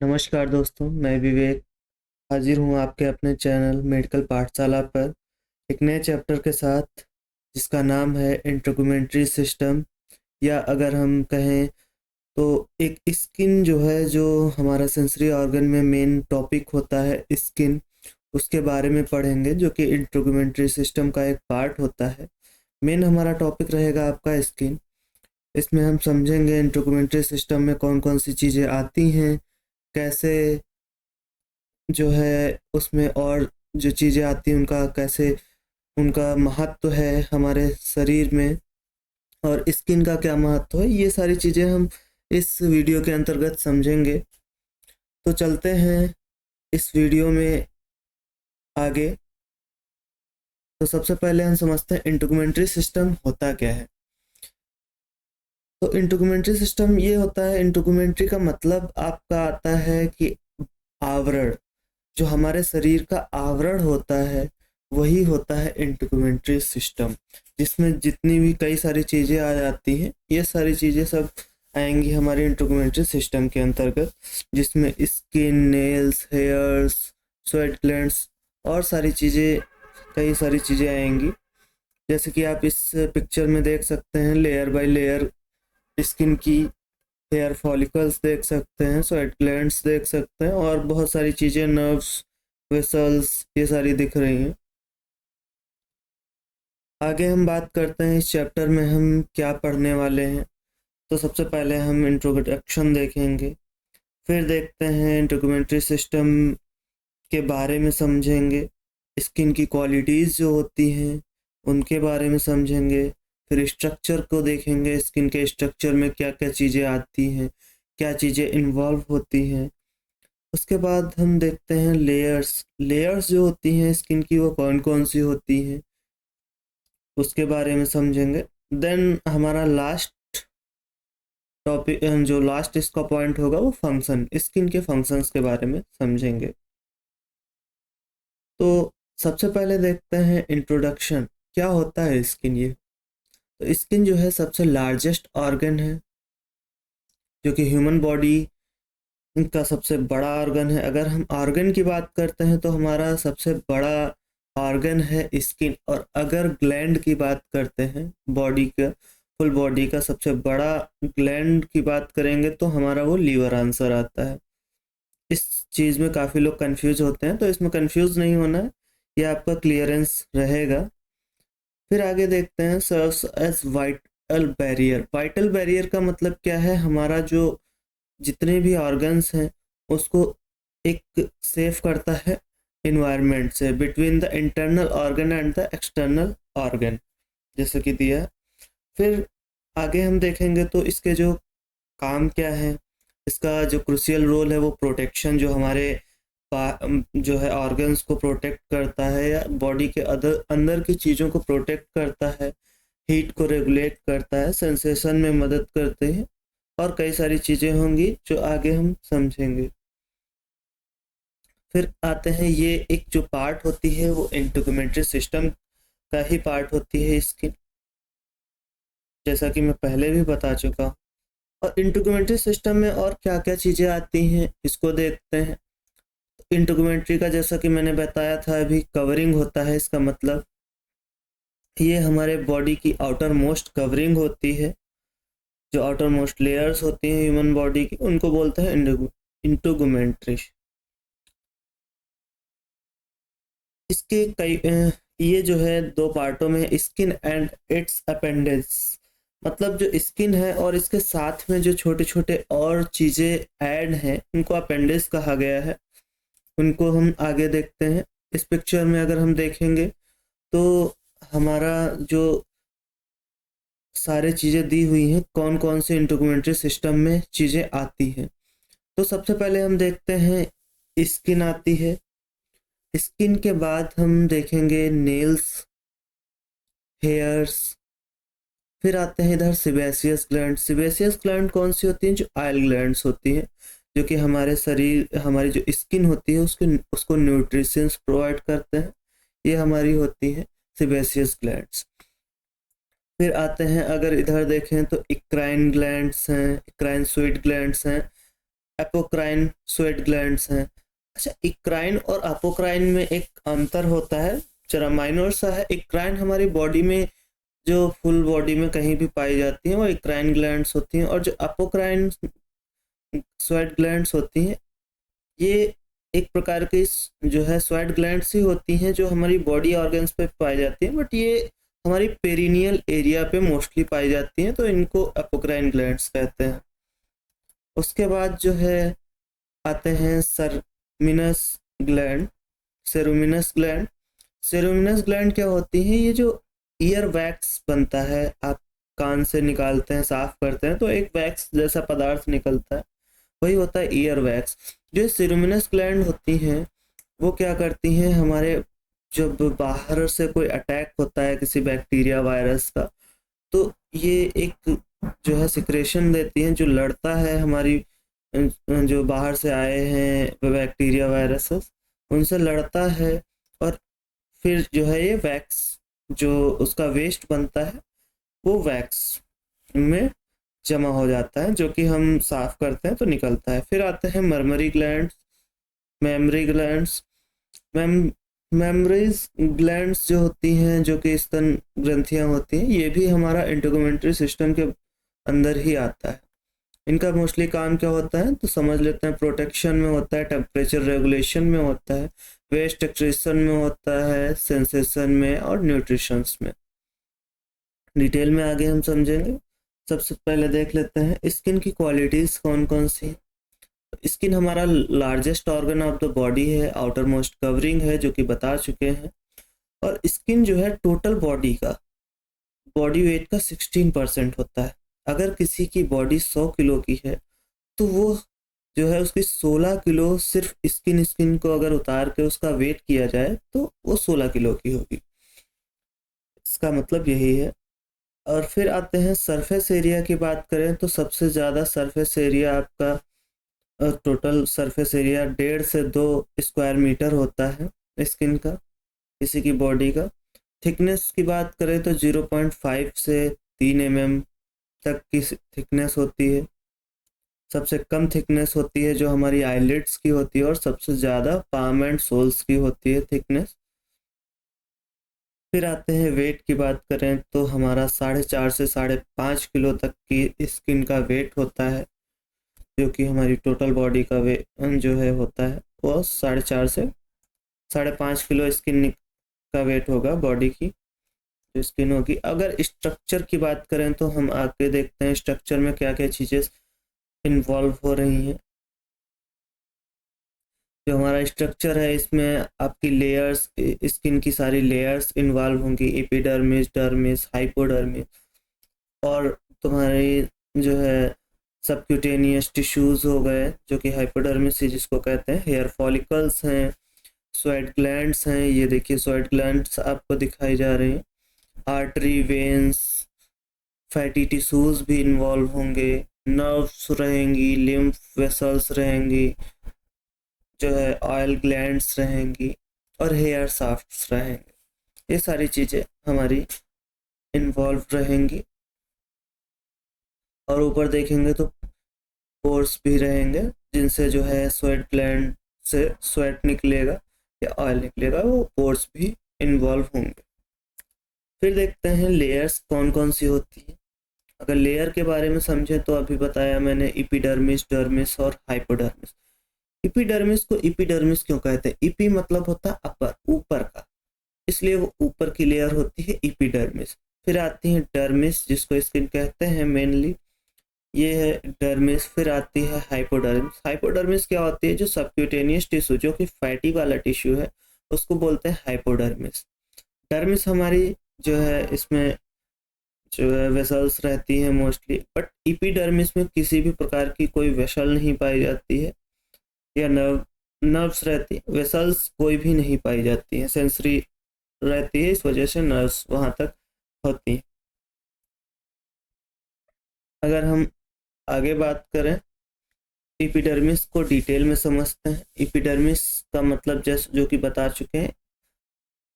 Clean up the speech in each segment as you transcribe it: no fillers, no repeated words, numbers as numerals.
नमस्कार दोस्तों, मैं विवेक हाजिर हूँ आपके अपने चैनल मेडिकल पाठशाला पर एक नए चैप्टर के साथ, जिसका नाम है इंट्रागुमेंटरी सिस्टम। या अगर हम कहें तो एक स्किन जो है, जो हमारा सेंसरी ऑर्गन में मेन टॉपिक होता है स्किन, उसके बारे में पढ़ेंगे, जो कि इंट्रागुमेंटरी सिस्टम का एक पार्ट होता है। मेन हमारा टॉपिक रहेगा आपका स्किन। इसमें हम समझेंगे इंट्रागुमेंटरी सिस्टम में कौन कौन सी चीज़ें आती हैं, कैसे जो है उसमें, और जो चीज़ें आती हैं उनका कैसे, उनका महत्व है हमारे शरीर में, और स्किन का क्या महत्व है। ये सारी चीज़ें हम इस वीडियो के अंतर्गत समझेंगे। तो चलते हैं इस वीडियो में आगे। तो सबसे पहले हम समझते हैं इंट्रागुमेंटरी सिस्टम होता क्या है। तो इंट्रागुमेंटरी सिस्टम ये होता है, इंट्रागुमेंटरी का मतलब आपका आता है कि आवरण, जो हमारे शरीर का आवरण होता है वही होता है इंट्रागुमेंटरी सिस्टम, जिसमें जितनी भी कई सारी चीज़ें आ जाती हैं, ये सारी चीज़ें सब आएंगी हमारे इंट्रागुमेंटरी सिस्टम के अंतर्गत, जिसमें skin, nails, hairs, sweat glands और सारी चीज़ें, कई सारी चीज़ें आएंगी। जैसे कि आप इस पिक्चर में देख सकते हैं, लेयर बाय लेयर स्किन की, हेयर फॉलिकल्स देख सकते हैं, स्वेट ग्लैंड्स देख सकते हैं, और बहुत सारी चीज़ें, नर्व्स, वेसल्स, ये सारी दिख रही हैं। आगे हम बात करते हैं इस चैप्टर में हम क्या पढ़ने वाले हैं। तो सबसे पहले हम इंट्रोडक्शन देखेंगे, फिर देखते हैं इंट्रागुमेंटरी सिस्टम के बारे में समझेंगे, स्किन की क्वालिटीज़ जो होती हैं उनके बारे में समझेंगे, फिर स्ट्रक्चर को देखेंगे, स्किन के स्ट्रक्चर में क्या क्या चीज़ें आती हैं, क्या चीज़ें इन्वॉल्व होती हैं। उसके बाद हम देखते हैं लेयर्स, लेयर्स जो होती हैं स्किन की वो कौन कौन सी होती हैं, उसके बारे में समझेंगे। देन हमारा लास्ट टॉपिक, जो लास्ट इसका पॉइंट होगा वो फंक्शन, स्किन के फंक्शंस के बारे में समझेंगे। तो सबसे पहले देखते हैं इंट्रोडक्शन, क्या होता है स्किन। ये तो स्किन जो है सबसे लार्जेस्ट ऑर्गन है, जो कि ह्यूमन बॉडी का सबसे बड़ा ऑर्गन है। अगर हम ऑर्गन की बात करते हैं तो हमारा सबसे बड़ा ऑर्गन है स्किन, और अगर ग्लैंड की बात करते हैं, बॉडी का, फुल बॉडी का सबसे बड़ा ग्लैंड की बात करेंगे तो हमारा वो लीवर आंसर आता है। इस चीज़ में काफ़ी लोग कंफ्यूज होते हैं, तो इसमें कंफ्यूज नहीं होना है, ये आपका क्लियरेंस रहेगा। फिर आगे देखते हैं serves as vital barrier. Vital barrier का मतलब क्या है, हमारा जो जितने भी ऑर्गन्स हैं उसको एक सेव करता है इन्वायरमेंट से, between the internal organ and the external organ, जैसे कि दिया। फिर आगे हम देखेंगे तो इसके जो काम क्या है, इसका जो क्रूशियल रोल है वो प्रोटेक्शन, जो हमारे जो है ऑर्गन्स को प्रोटेक्ट करता है, या बॉडी के अंदर की चीज़ों को प्रोटेक्ट करता है, हीट को रेगुलेट करता है, सेंसेशन में मदद करते हैं, और कई सारी चीज़ें होंगी जो आगे हम समझेंगे। फिर आते हैं, ये एक जो पार्ट होती है वो इंट्रागुमेंटरी सिस्टम का ही पार्ट होती है इसकी, जैसा कि मैं पहले भी बता चुका हूँ। और इंट्रागुमेंटरी सिस्टम में और क्या क्या चीज़ें आती हैं इसको देखते हैं। इंट्रागुमेंटरी का जैसा कि मैंने बताया था अभी, कवरिंग होता है, इसका मतलब ये हमारे बॉडी की आउटर मोस्ट कवरिंग होती है, जो आउटर मोस्ट लेयर्स होती हैं ह्यूमन बॉडी की, उनको बोलते हैं इंट्रागुमेंटरी। इसके कई ये जो है दो पार्टों में, स्किन एंड इट्स अपेंडेज, मतलब जो स्किन है और इसके साथ में जो छोटे छोटे और चीज़ें ऐड हैं उनको अपेंडेज कहा गया है। उनको हम आगे देखते हैं। इस पिक्चर में अगर हम देखेंगे तो हमारा जो सारे चीज़ें दी हुई हैं, कौन कौन से इंट्रागुमेंटरी सिस्टम में चीज़ें आती हैं। तो सबसे पहले हम देखते हैं स्किन आती है। स्किन के बाद हम देखेंगे नेल्स, हेयर्स। फिर आते हैं इधर सिबेसियस ग्लैंड। सिबेसियस ग्लैंड कौन सी होती हैं, जो आयल ग्लैंड्स होती हैं, जो कि हमारे शरीर, हमारी जो स्किन होती है उसको उसको न्यूट्रिशंस प्रोवाइड करते हैं, ये हमारी होती हैं सिबेसियस ग्लैंड्स। फिर आते हैं, अगर इधर देखें तो इक्राइन ग्लैंड्स हैं, इक्राइन स्वीट ग्लैंड्स हैं, एपोक्राइन स्वेट ग्लैंड्स हैं। अच्छा, इक्राइन और अपोक्राइन में एक अंतर होता है, जरा माइनर सा है। इक्राइन हमारी बॉडी में, जो फुल बॉडी में कहीं भी पाई जाती हैं, वो इक्राइन ग्लैंड्स होती हैं। और जो अपोक्राइन स्वेट ग्लैंड्स होती हैं, ये एक प्रकार की जो है स्वेट ग्लैंड्स ही होती हैं जो हमारी बॉडी ऑर्गन्स पे पाई जाती हैं, बट ये हमारी पेरिनियल एरिया पे मोस्टली पाई जाती हैं, तो इनको अपोक्राइन ग्लैंड्स कहते हैं। उसके बाद जो है आते हैं सरमिनस ग्लैंड, सेरुमिनस ग्लैंड। सेरुमिनस ग्लैंड क्या होती है? ये जो ईयर वैक्स बनता है, आप कान से निकालते हैं, साफ करते हैं तो एक वैक्स जैसा पदार्थ निकलता है, वही होता है ईयर वैक्स। जो सेरुमिनस ग्लैंड होती हैं वो क्या करती हैं, हमारे जब बाहर से कोई अटैक होता है किसी बैक्टीरिया वायरस का, तो ये एक जो है सिक्रेशन देती हैं जो लड़ता है हमारी जो बाहर से आए हैं बैक्टीरिया वायरसेस, उनसे लड़ता है। और फिर जो है ये वैक्स, जो उसका वेस्ट बनता है, वो वैक्स में जमा हो जाता है, जो कि हम साफ करते हैं तो निकलता है। फिर आते हैं mammary glands, memory glands. Memories glands जो होती हैं, जो कि स्तन ग्रंथियां होती हैं, ये भी हमारा इंटेगुमेंट्री सिस्टम के अंदर ही आता है। इनका मोस्टली काम क्या होता है तो समझ लेते हैं। प्रोटेक्शन में होता है, टेम्परेचर रेगुलेशन में होता है, वेस्ट एक्सट्रैक्शन में होता है, सेंसेशन में और न्यूट्रिशंस में। डिटेल में आगे हम समझेंगे। सबसे पहले देख लेते हैं स्किन की क्वालिटीज़ कौन कौन सी। स्किन हमारा largest organ of the body है, आउटर मोस्ट कवरिंग है, जो कि बता चुके हैं। और स्किन जो है टोटल बॉडी का, बॉडी वेट का 16% होता है। अगर किसी की बॉडी 100 किलो की है तो वो जो है उसकी 16 किलो सिर्फ स्किन को अगर उतार के उसका वेट किया जाए तो वो 16 किलो की होगी। इसका मतलब यही है। और फिर आते हैं सरफेस एरिया की बात करें तो सबसे ज़्यादा सरफेस एरिया आपका, टोटल सरफेस एरिया 1.5 से 2 स्क्वायर मीटर होता है स्किन का, किसी की बॉडी का। थिकनेस की बात करें तो 0.5 से 3 mm तक की थिकनेस होती है। सबसे कम थिकनेस होती है जो हमारी आईलिड्स की होती है, और सबसे ज़्यादा पाम एंड सोल्स की होती है थिकनेस। फिर आते हैं वेट की बात करें तो हमारा 4.5 से 5.5 किलो तक की स्किन का वेट होता है, जो कि हमारी टोटल बॉडी का वेट जो है होता है वो 4.5 से 5.5 किलो स्किन का वेट होगा बॉडी की जो स्किन होगी। अगर स्ट्रक्चर की बात करें तो हम आगे देखते हैं स्ट्रक्चर में क्या क्या चीज़ें इन्वॉल्व हो रही हैं। जो हमारा स्ट्रक्चर है इसमें आपकी लेयर्स, स्किन की सारी लेयर्स इन्वॉल्व होंगी, एपिडर्मिस, डर्मिस, हाइपोडर्मिस। और तुम्हारी जो है सबक्यूटेनियस टिश्यूज हो गए, जो कि हाइपोडर्मिस जिसको कहते हैं, हेयर फॉलिकल्स हैं, स्वेट ग्लैंड्स हैं। ये देखिए स्वेट ग्लैंड्स आपको दिखाई जा रही हैं। आर्टरी, वेन्स, फैटी टिश्यूज भी इन्वॉल्व होंगे, नर्व्स रहेंगी, लिम्फ वेसल्स रहेंगी, जो है ऑयल ग्लैंड्स रहेंगी, और हेयर शाफ्ट्स रहेंगे। ये सारी चीज़ें हमारी इन्वॉल्व रहेंगी। और ऊपर देखेंगे तो पोर्स भी रहेंगे, जिनसे जो है स्वेट ग्लैंड से स्वेट निकलेगा या ऑयल निकलेगा, वो पोर्स भी इन्वॉल्व होंगे। फिर देखते हैं लेयर्स कौन कौन सी होती हैं। अगर लेयर के बारे में समझें तो अभी बताया मैंने एपिडर्मिस, डर्मिस और हाइपोडर्मिस। एपिडर्मिस को एपिडर्मिस क्यों कहते हैं? एपी मतलब होता है अपर, ऊपर का, इसलिए वो ऊपर की लेयर होती है एपिडर्मिस। फिर आती है डर्मिस, जिसको स्किन कहते हैं मेनली, ये है डर्मिस। फिर आती है हाइपोडर्मिस। हाइपोडर्मिस क्या होती है? जो सबक्यूटेनियस टिश्यू, जो कि फैटी वाला टिश्यू है, उसको बोलते हैं हाइपोडर्मिस। डर्मिस हमारी जो है इसमें जो है वेसल्स रहती हैं मोस्टली, बट एपिडर्मिस में किसी भी प्रकार की कोई वेसल नहीं पाई जाती है, या नर्व्स रहती, वेसल्स कोई भी नहीं पाई जाती हैं, सेंसरी रहती है, इस वजह से नर्व्स वहाँ तक होती हैं। अगर हम आगे बात करें एपिडर्मिस को डिटेल में समझते हैं। एपिडर्मिस का मतलब जैसे जो कि बता चुके हैं,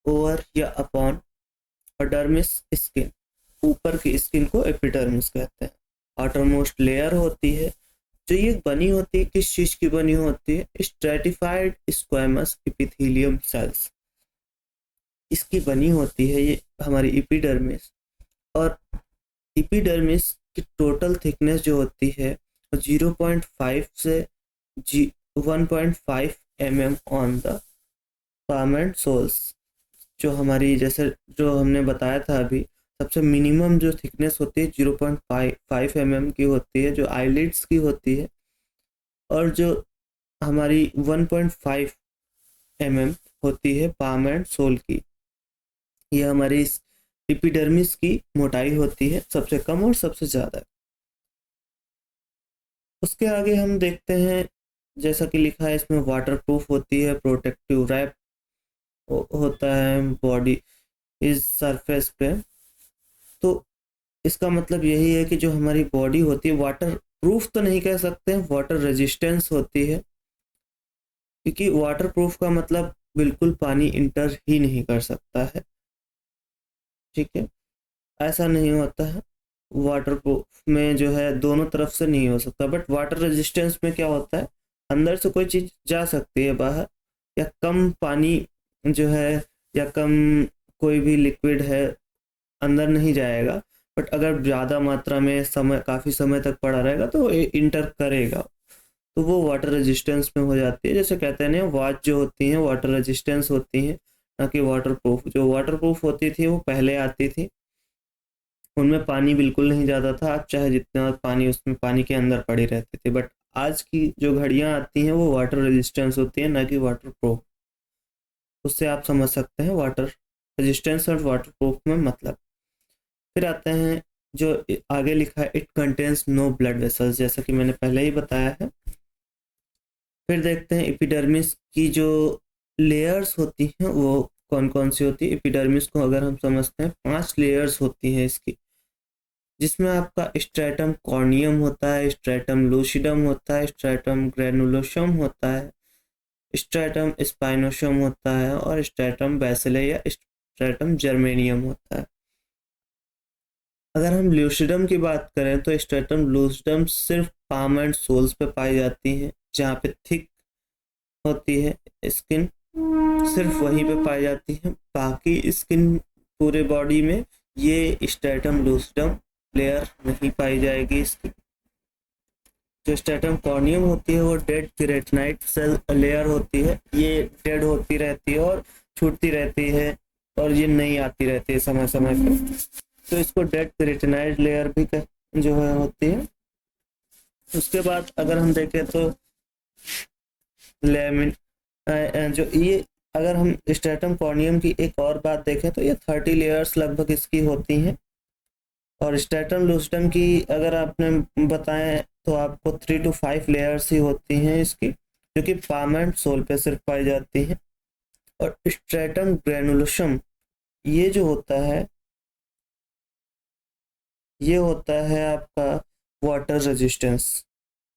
ओवर या अपॉन, और डर्मिस स्किन, ऊपर की स्किन को एपिडर्मिस कहते हैं। आउटर मोस्ट लेयर होती है जो ये बनी होती है किस चीज की बनी होती है, स्ट्रेटिफाइड स्क्वैमस एपिथेलियम सेल्स, इसकी बनी होती है ये हमारी एपिडर्मिस। और एपिडर्मिस की टोटल थिकनेस जो होती है 0.5 से 1.5 mm on the palm and soles. जो हमारी जैसे जो हमने बताया था अभी, सबसे मिनिमम जो थिकनेस होती है 0.5 mm की होती है जो आईलिड्स की होती है, और जो हमारी 1.5 mm होती है पाम एंड सोल की। ये हमारी एपिडर्मिस की मोटाई होती है, सबसे कम और सबसे ज़्यादा। उसके आगे हम देखते हैं, जैसा कि लिखा है इसमें वाटर प्रूफ होती है, प्रोटेक्टिव रैप होता है बॉडी इस सरफेस पे। तो इसका मतलब यही है कि जो हमारी बॉडी होती है, वाटर प्रूफ तो नहीं कह सकते हैं, वाटर रेजिस्टेंस होती है, क्योंकि वाटर प्रूफ का मतलब बिल्कुल पानी इंटर ही नहीं कर सकता है। ठीक है, ऐसा नहीं होता है। वाटर प्रूफ में जो है दोनों तरफ से नहीं हो सकता, बट वाटर रेजिस्टेंस में क्या होता है, अंदर से कोई चीज़ जा सकती है बाहर, या कम पानी जो है, या कम कोई भी लिक्विड है अंदर नहीं जाएगा, बट अगर ज़्यादा मात्रा में समय काफ़ी समय तक पड़ा रहेगा तो इंटर करेगा, तो वो वाटर रेजिस्टेंस में हो जाती है। जैसे कहते हैं ना, वॉच जो होती हैं वाटर रेजिस्टेंस होती हैं, ना कि वाटर प्रूफ। जो वाटर प्रूफ होती थी वो पहले आती थी, उनमें पानी बिल्कुल नहीं जाता था, आप चाहे जितना पानी उसमें पानी के अंदर पड़ी रहती थी। बट आज की जो घड़ियां आती हैं वो वाटर रेजिस्टेंस होती है, ना कि वाटर प्रूफ। उससे आप समझ सकते हैं वाटर रेजिस्टेंस और वाटर प्रूफ में मतलब। फिर आते हैं जो आगे लिखा है, it contains no blood vessels, जैसा कि मैंने पहले ही बताया है। फिर देखते हैं एपिडर्मिस की जो लेयर्स होती हैं वो कौन कौन सी होती है। एपिडर्मिस को अगर हम समझते हैं, 5 लेयर्स होती हैं इसकी, जिसमें आपका स्ट्रेटम कॉर्नियम होता है, स्ट्रेटम लूसिडम होता है, स्ट्रेटम ग्रेनुलोसम होता है, स्ट्रेटम स्पाइनोसम होता है, और स्ट्रेटम बेसिले या स्ट्रेटम जर्मेनियम होता है। अगर हम लूसिडम की बात करें तो स्ट्रेटम लूसिडम सिर्फ पाम एंड सोल्स पे पाई जाती है, जहाँ पे थिक होती है स्किन, सिर्फ वहीं पे पाई जाती है। बाकी स्किन पूरे बॉडी में ये स्ट्रेटम लूसिडम लेयर नहीं पाई जाएगी इसकी। जो स्ट्रेटम कॉर्नियम होती है वो डेड केराटिनाइड सेल लेयर होती है, ये डेड होती रहती है और छूटती रहती है, और ये नहीं आती रहती है समय समय पे, तो इसको डेड केराटिनाइड लेयर भी जो है होती है। उसके बाद अगर हम देखें तो लेमिन जो ये, अगर हम स्ट्रेटम कॉर्नियम की एक और बात देखें तो ये 30 लेयर्स लगभग इसकी होती हैं। और स्ट्रेटम लूसिडम की अगर आपने बताएं तो आपको 3 to 5 लेयर्स ही होती हैं इसकी, जो कि पाम एंड सोल पे सिर्फ पाई जाती हैं। और स्ट्रेटम ग्रेनुलोसम ये जो होता है, ये होता है आपका वाटर रेजिस्टेंस।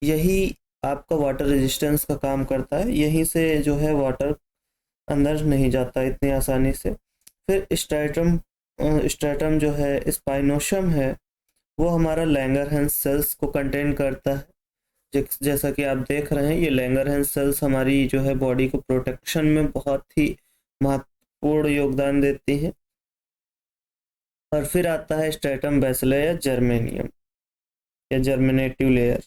यही आपका वाटर रेजिस्टेंस का काम करता है, यहीं से जो है वाटर अंदर नहीं जाता इतनी आसानी से। फिर स्ट्रेटम जो है स्पाइनोसम है, वो हमारा लैंगरहैंस सेल्स को कंटेन करता है। जैसा कि आप देख रहे हैं, ये लैंगरहैंस सेल्स हमारी जो है बॉडी को प्रोटेक्शन में बहुत ही महत्वपूर्ण योगदान देती हैं। और फिर आता है स्ट्रेटम बेसिले या जर्मेनियम या जर्मिनेटिव लेयर,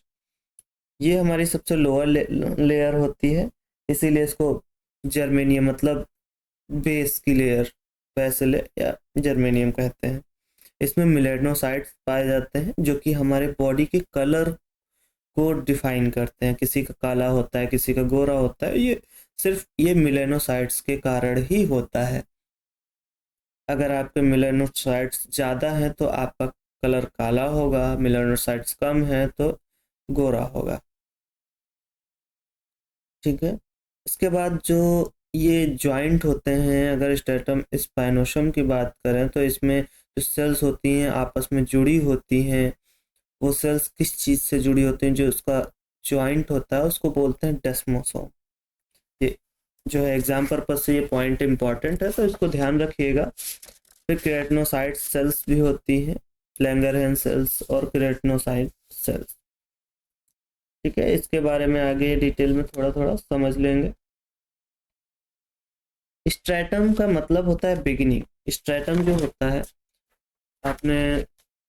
ये हमारी सबसे लोअर लेयर होती है, इसीलिए इसको जर्मेनियम मतलब बेस की लेयर बेसिले या जर्मेनियम कहते हैं। इसमें मेलानोसाइट्स पाए जाते हैं जो कि हमारे बॉडी के कलर को डिफाइन करते हैं, किसी का काला होता है, किसी का गोरा होता है, ये सिर्फ ये मेलानोसाइट्स के कारण ही होता है। अगर आपके मेलानोसाइट्स ज़्यादा हैं तो आपका कलर काला होगा, मेलानोसाइट्स कम है तो गोरा होगा। ठीक है, इसके बाद जो ये जॉइंट होते हैं, अगर स्ट्रेटम स्पाइनोसम की बात करें तो इसमें जो सेल्स होती हैं आपस में जुड़ी होती हैं। वो सेल्स किस चीज़ से जुड़ी होती हैं, जो उसका जॉइंट होता है उसको बोलते हैं डेस्मोसोम। ये जो है एग्जाम पर्पज से ये पॉइंट इंपॉर्टेंट है, तो इसको ध्यान रखिएगा। फिर केराटिनोसाइट सेल्स भी होती हैं, लैंगरहैंस सेल्स और केराटिनोसाइट सेल्स। ठीक है, इसके बारे में आगे डिटेल में थोड़ा थोड़ा समझ लेंगे। स्ट्रैटम का मतलब होता है बिगिनिंग। स्ट्रैटम जो होता है, आपने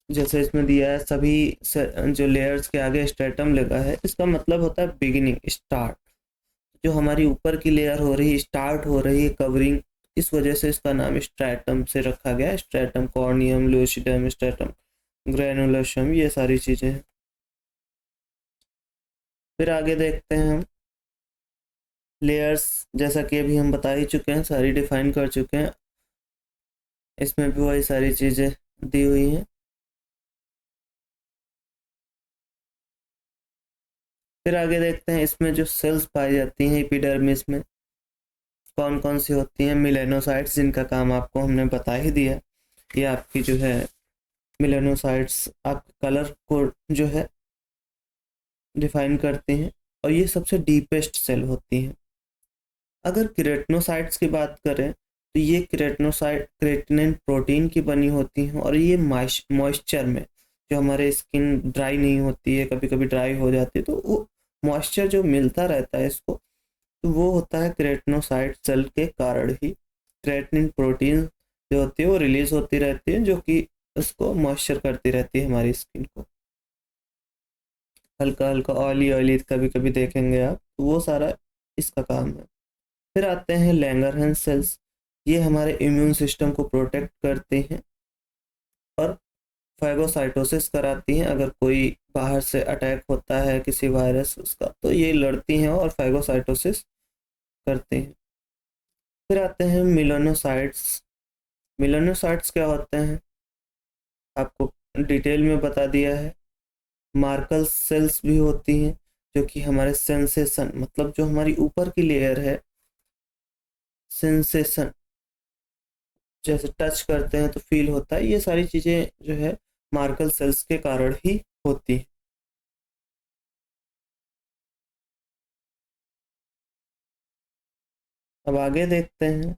जैसे इसमें दिया है सभी जो लेयर्स के आगे स्ट्रैटम लगा है, इसका मतलब होता है बिगिनिंग, स्टार्ट। जो हमारी ऊपर की लेयर हो रही है, स्टार्ट हो रही है कवरिंग, इस वजह से इसका नाम स्ट्रैटम से रखा गया है। स्ट्रैटम कॉर्नियम, लूसिडम, स्ट्रैटम ग्रेनुलसम, ये सारी चीजें हैं। फिर आगे देखते हैं हम लेयर्स, जैसा कि अभी हम बता ही चुके हैं, सारी डिफाइन कर चुके हैं, इसमें भी वही सारी चीजें दी हुई हैं। फिर आगे देखते हैं इसमें जो सेल्स पाई जाती हैं एपिडर्मिस में, कौन कौन सी होती हैं। मिलेनोसाइट्स, जिनका काम आपको हमने बता ही दिया, ये आपकी जो है मिलेनोसाइट्स आपके कलर को जो है डिफाइन करते हैं, और ये सबसे डीपेस्ट सेल होती हैं। अगर केराटिनोसाइट्स की बात करें तो ये केराटिनोसाइट केराटिनिन प्रोटीन की बनी होती हैं, और ये मॉइस्चर में, जो हमारे स्किन ड्राई नहीं होती है, कभी कभी ड्राई हो जाती है, तो वो मॉइस्चर जो मिलता रहता है इसको, तो वो होता है केराटिनोसाइट सेल के कारण ही। केराटिनिन प्रोटीन जो होती है वो रिलीज होती रहती है, जो कि उसको मॉइस्चर करती रहती है हमारी स्किन को। हल्का हल्का ऑयली ऑयली कभी कभी देखेंगे आप, तो वो सारा इसका काम है। फिर आते हैं लैंगरहैंस सेल्स, ये हमारे इम्यून सिस्टम को प्रोटेक्ट करते हैं और फैगोसाइटोसिस कराती हैं। अगर कोई बाहर से अटैक होता है किसी वायरस उसका, तो ये लड़ती हैं और फैगोसाइटोसिस करते हैं। फिर आते हैं मिलेनोसाइट्स। मिलेनोसाइट्स क्या होते हैं आपको डिटेल में बता दिया है। मार्कल सेल्स भी होती हैं, जो कि हमारे सेंसेशन, मतलब जो हमारी ऊपर की लेयर है, सेंसेशन, जैसे टच करते हैं तो फील होता है, ये सारी चीजें जो है मार्कल सेल्स के कारण ही होती हैं। अब आगे देखते हैं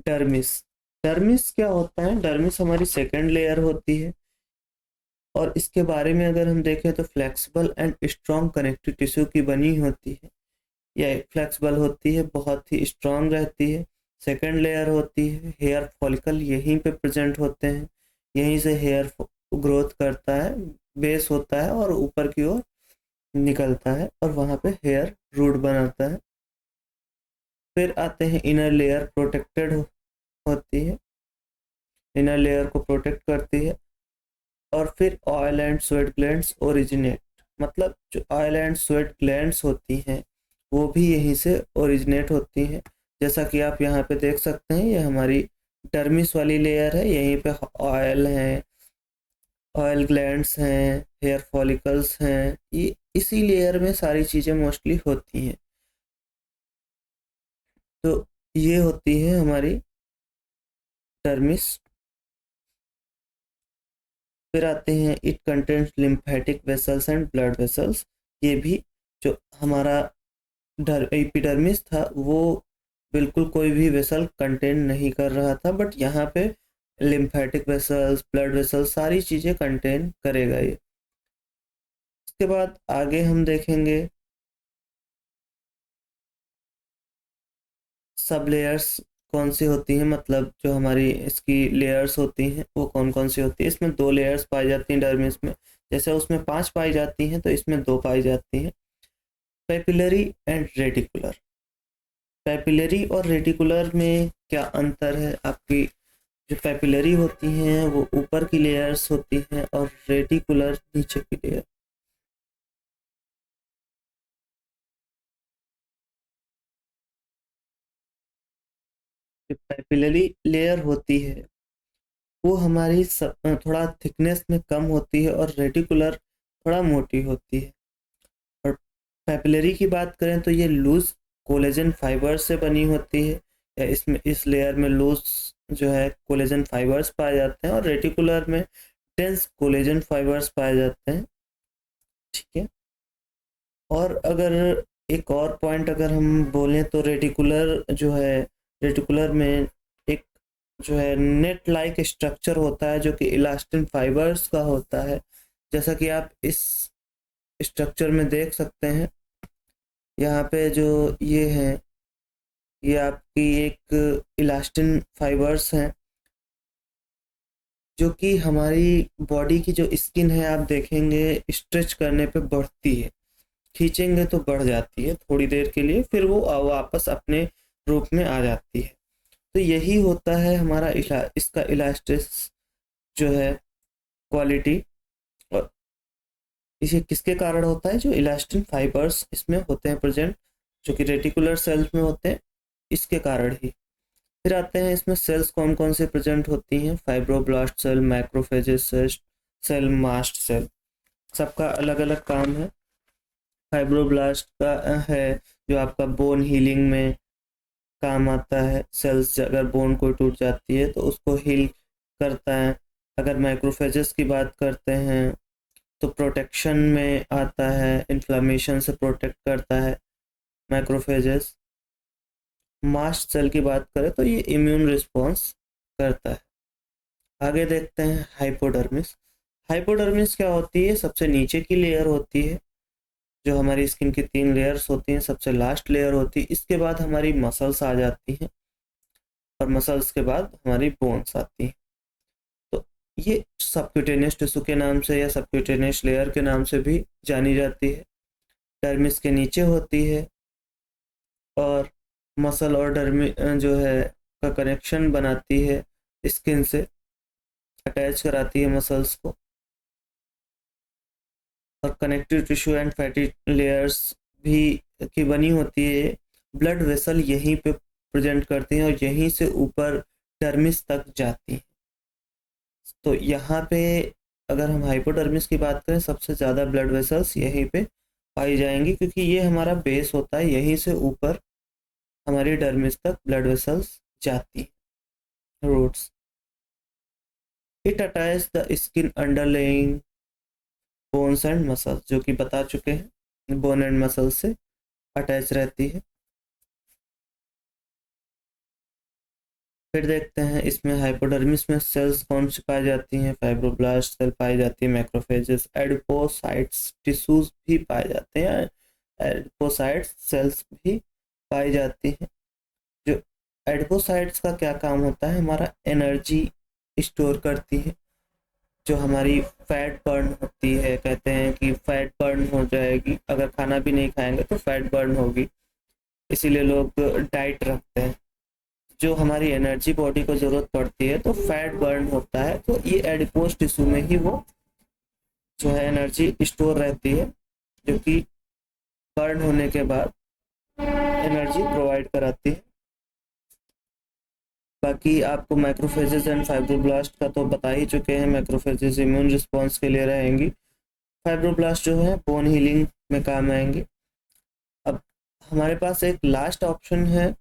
डर्मिस। डर्मिस क्या होता है? डर्मिस हमारी सेकंड लेयर होती है, और इसके बारे में अगर हम देखें तो flexible and strong connective tissue की बनी होती है। यह फ्लेक्सिबल होती है, बहुत ही स्ट्रॉन्ग रहती है। सेकंड लेयर होती है, हेयर फॉलिकल यहीं पे प्रेजेंट होते हैं, यहीं से हेयर ग्रोथ करता है, बेस होता है और ऊपर की ओर निकलता है, और वहाँ पे हेयर रूट बनाता है। फिर आते हैं इनर लेयर, प्रोटेक्टेड होती है, इनर लेयर को प्रोटेक्ट करती है। और फिर oil and sweat glands originate, मतलब जो ऑयल एंड स्वेट ग्लैंड्स होती हैं वो भी यहीं से ओरिजिनेट होती हैं। जैसा कि आप यहाँ पे देख सकते हैं, ये हमारी डर्मिस वाली लेयर है, यहीं पे ऑयल हैं, ऑयल ग्लैंड्स हैं, हेयर फॉलिकल्स हैं, ये इसी लेयर में सारी चीज़ें मोस्टली होती हैं। तो ये होती है हमारी डर्मिस। फिर आते हैं it contents lymphatic vessels and blood vessels. ये भी जो हमारा एपिडर्मिस था वो बिल्कुल कोई भी वेसल कंटेन नहीं कर रहा था, बट यहाँ पे लिम्फेटिक वेसल्स, ब्लड वेसल्स, सारी चीज़ें कंटेन करेगा ये। इसके बाद आगे हम देखेंगे सब लेयर्स कौन सी होती हैं, मतलब जो हमारी इसकी लेयर्स होती हैं वो कौन कौन सी होती है। इसमें 2 लेयर्स पाई जाती हैं डर्मिस में, जैसे उसमें 5 पाई जाती हैं तो इसमें 2 पाई जाती हैं। Papillary and reticular. पेपिलरी और रेटिकुलर में क्या अंतर है? आपकी जो पेपिलरी होती हैं वो ऊपर की लेयर्स होती हैं, और रेटिकुलर नीचे की लेयर। जो पेपिलरी लेयर होती है वो हमारी थोड़ा थिकनेस में कम होती है, और रेटिकुलर थोड़ा मोटी होती है। और पेपिलरी की बात करें तो ये लूज कोलेजन फाइबर से बनी होती है, या इसमें इस लेयर में लूज जो है कोलेजन फाइबर्स पाए जाते हैं, और रेटिकुलर में डेंस कोलेजन फाइबर्स पाए जाते हैं। ठीक है। और अगर एक और पॉइंट अगर हम बोलें तो रेटिकुलर जो है, रेटिकुलर में एक जो है नेट लाइक स्ट्रक्चर होता है, जो कि इलास्टिन फाइबर्स का होता है, जैसा कि आप इस स्ट्रक्चर में देख सकते हैं, यहाँ पे जो ये है, ये आपकी एक इलास्टिन फाइबर्स हैं जो कि हमारी बॉडी की जो स्किन है आप देखेंगे स्ट्रेच करने पे बढ़ती है, खींचेंगे तो बढ़ जाती है थोड़ी देर के लिए, फिर वो वापस अपने रूप में आ जाती है। तो यही होता है हमारा इसका इलास्टिस जो है क्वालिटी। और इसे किसके कारण होता है? जो इलास्टिन फाइबर्स इसमें होते हैं प्रेजेंट, जो कि रेटिकुलर सेल्स में होते हैं, इसके कारण ही। फिर आते हैं इसमें सेल्स कौन कौन से प्रेजेंट होती हैं। Fibroblast cell, macrophages cell, mast cell, सबका अलग अलग काम है। फाइब्रोब्लास्ट का है जो आपका बोन हीलिंग में काम आता है, सेल्स अगर बोन कोई टूट जाती है तो उसको हील करता है। अगर मैक्रोफेजेस की बात करते हैं तो प्रोटेक्शन में आता है, इन्फ्लामेशन से प्रोटेक्ट करता है मैक्रोफेजेस। मास्ट सेल की बात करें तो ये इम्यून रिस्पॉन्स करता है। आगे देखते हैं हाइपोडर्मिस। हाइपोडर्मिस क्या होती है? सबसे नीचे की लेयर होती है, जो हमारी स्किन की 3 लेयर्स होती हैं, सबसे लास्ट लेयर होती है। इसके बाद हमारी मसल्स आ जाती हैं और मसल्स के बाद हमारी बोन्स आती हैं। तो ये सबक्यूटेनियस टिश्यू के नाम से या सबक्यूटेनियस लेयर के नाम से भी जानी जाती है। डर्मिस के नीचे होती है और मसल और डर्मी जो है का कनेक्शन बनाती है, स्किन से अटैच कराती है मसल्स को। और connective tissue and fatty layers भी की बनी होती है। ब्लड वेसल यहीं पे प्रेजेंट करती हैं और यहीं से ऊपर डर्मिस तक जाती हैं। तो यहाँ पे अगर हम हाइपोडर्मिस की बात करें, सबसे ज़्यादा ब्लड वेसल्स यहीं पे पाई जाएंगी, क्योंकि ये हमारा बेस होता है, यहीं से ऊपर हमारी डर्मिस तक ब्लड वेसल्स जाती हैं, roots. It attach the skin underlying bones and muscles, जो कि बता चुके हैं, बोन एंड मसल से अटैच रहती है। फिर देखते हैं इसमें हाइपोडर्मिस में सेल्स कौन सी पाई जाती हैं। फाइब्रोब्लास्ट सेल पाई जाती है, मैक्रोफेजेस, एडिपोसाइट्स टिश्यूज भी पाए जाते हैं, एडिपोसाइट्स सेल्स भी पाई जाती हैं। जो एडिपोसाइट्स का क्या काम होता है? हमारा एनर्जी स्टोर करती है। जो हमारी फैट बर्न होती है, कहते हैं कि फैट बर्न हो जाएगी, अगर खाना भी नहीं खाएंगे तो फैट बर्न होगी, इसीलिए लोग डाइट रखते हैं। जो हमारी एनर्जी बॉडी को ज़रूरत पड़ती है तो फैट बर्न होता है, तो ये एडिपोज टिश्यू में ही वो जो है एनर्जी स्टोर रहती है, जो कि बर्न होने के बाद एनर्जी प्रोवाइड कराती है। बाकी आपको मैक्रोफेजेस एंड फाइब्रोब्लास्ट का तो बता ही चुके हैं। मैक्रोफेजेस इम्यून रिस्पॉन्स के लिए रहेंगी, फाइब्रोब्लास्ट जो है बोन हीलिंग में काम आएंगे। अब हमारे पास एक लास्ट ऑप्शन है,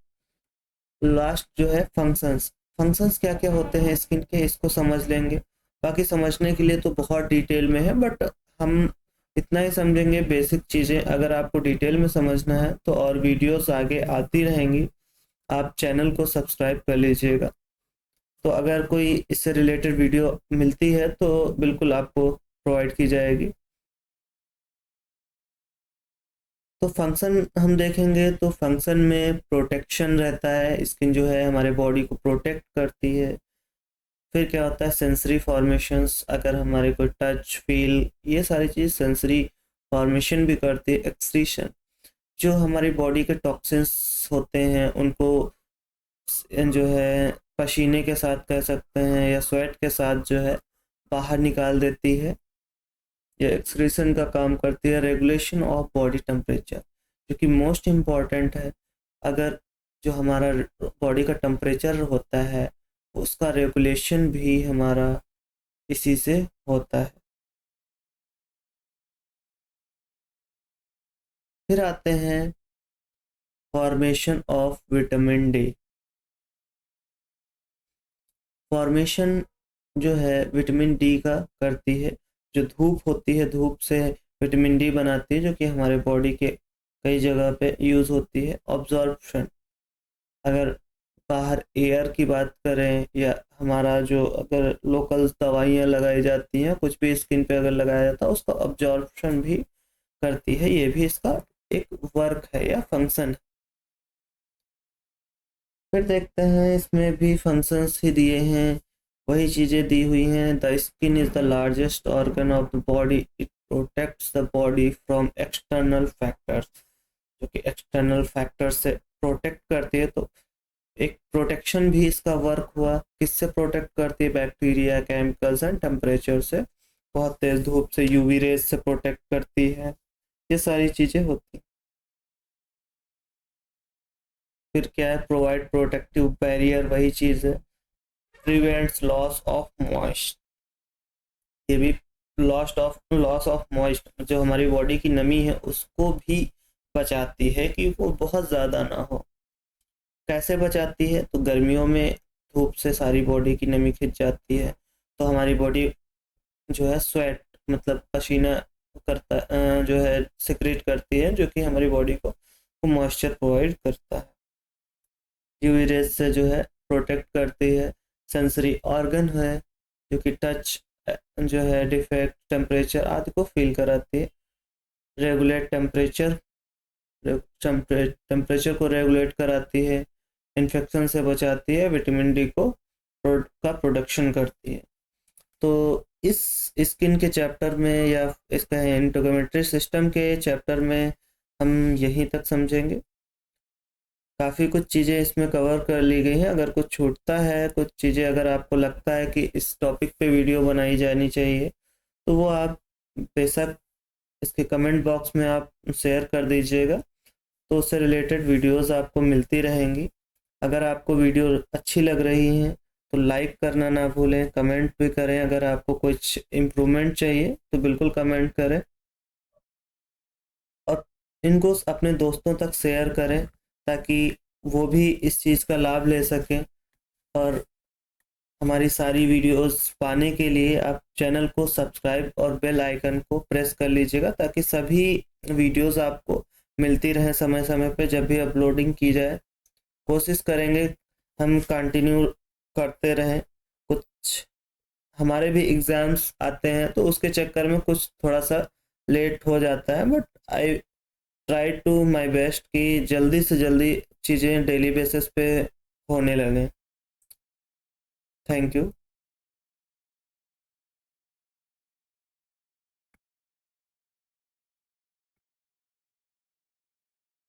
लास्ट जो है फंक्शंस। फंक्शंस क्या क्या होते हैं स्किन के, इसको समझ लेंगे। बाकी समझने के लिए तो बहुत डिटेल में है, बट हम इतना ही समझेंगे बेसिक चीज़ें। अगर आपको डिटेल में समझना है तो और वीडियोस आगे आती रहेंगी, आप चैनल को सब्सक्राइब कर लीजिएगा। तो अगर कोई इससे रिलेटेड वीडियो मिलती है तो बिल्कुल आपको प्रोवाइड की जाएगी। तो फंक्शन हम देखेंगे तो फंक्शन में प्रोटेक्शन रहता है, स्किन जो है हमारे बॉडी को प्रोटेक्ट करती है। फिर क्या होता है? सेंसरी फॉर्मेशंस, अगर हमारे को टच फील ये सारी चीज़ सेंसरी फॉर्मेशन भी करती है। एक्सक्रीशन, जो हमारी बॉडी के टॉक्सिन्स होते हैं उनको जो है पसीने के साथ कह सकते हैं या स्वेट के साथ जो है बाहर निकाल देती है, ये एक्सक्रीशन का काम करती है। रेगुलेशन ऑफ बॉडी टेम्परेचर, जो कि मोस्ट इम्पॉर्टेंट है। अगर जो हमारा बॉडी का टेम्परेचर होता है उसका रेगुलेशन भी हमारा इसी से होता है। फिर आते हैं formation of vitamin D. Formation जो है विटामिन डी का करती है, जो धूप होती है धूप से विटामिन डी बनाती है, जो कि हमारे बॉडी के कई जगह पे यूज़ होती है। ऑब्जॉर्प्शन, अगर बाहर एयर की बात करें या हमारा जो अगर लोकल दवाइयाँ लगाई जाती हैं, कुछ भी स्किन पे अगर लगाया जाता है उसका अब्जॉर्प्शन भी करती है। ये भी इसका एक वर्क है या फंक्शन है। फिर देखते हैं, इसमें भी फंक्शंस ही दिए हैं, वही चीज़ें दी हुई हैं। The skin is the largest organ of the body, it protects the body from external factors, जो कि एक्सटर्नल फैक्टर से प्रोटेक्ट करती है। तो एक प्रोटेक्शन भी इसका वर्क हुआ। किससे प्रोटेक्ट करती है? बैक्टीरिया, केमिकल्स एंड टेम्परेचर से। बहुत तेज धूप से, यूवी रेज से प्रोटेक्ट करती है। ये सारी चीज़ें होती हैं। फिर क्या है? प्रोवाइड प्रोटेक्टिव बैरियर, वही चीज़ है। प्रिवेंट्स लॉस ऑफ मॉइस्ट, ये भी लॉस ऑफ मॉइस्ट, जो हमारी बॉडी की नमी है उसको भी बचाती है कि वो बहुत ज़्यादा ना हो। कैसे बचाती है? तो गर्मियों में धूप से सारी बॉडी की नमी खिंच जाती है, तो हमारी बॉडी जो है स्वेट मतलब पसीना जो है सिक्रेट करती है, जो कि हमारी बॉडी को मॉइस्चर प्रोवाइड करता है। यूवी रेज से जो है प्रोटेक्ट करती है। सेंसरी ऑर्गन है जो कि टच जो है डिफेक्ट, टेम्परेचर आदि को फील कराती है। रेगुलेट टेम्परेचर, टेम्परेचर को रेगुलेट कराती है। इन्फेक्शन से बचाती है। विटामिन डी को का प्रोडक्शन करती है। तो इस स्किन के चैप्टर में या इसका इंटीग्रेटरी सिस्टम के चैप्टर में हम यहीं तक समझेंगे। काफ़ी कुछ चीज़ें इसमें कवर कर ली गई हैं। अगर कुछ छूटता है, कुछ चीज़ें अगर आपको लगता है कि इस टॉपिक पे वीडियो बनाई जानी चाहिए, तो वो आप बेशक इसके कमेंट बॉक्स में आप शेयर कर दीजिएगा, तो उससे रिलेटेड वीडियोस आपको मिलती रहेंगी। अगर आपको वीडियो अच्छी लग रही है तो लाइक करना ना भूलें, कमेंट भी करें। अगर आपको कुछ इम्प्रूवमेंट चाहिए तो बिल्कुल कमेंट करें, और इनको अपने दोस्तों तक शेयर करें ताकि वो भी इस चीज़ का लाभ ले सकें। और हमारी सारी वीडियोस पाने के लिए आप चैनल को सब्सक्राइब और बेल आइकन को प्रेस कर लीजिएगा, ताकि सभी वीडियोस आपको मिलती रहें समय समय पे जब भी अपलोडिंग की जाए। कोशिश करेंगे हम कंटिन्यू करते रहें। कुछ हमारे भी एग्ज़ाम्स आते हैं तो उसके चक्कर में कुछ थोड़ा सा लेट हो जाता है, but I try to my best कि जल्दी से जल्दी चीज़ें डेली बेसिस पे होने लगें। Thank you.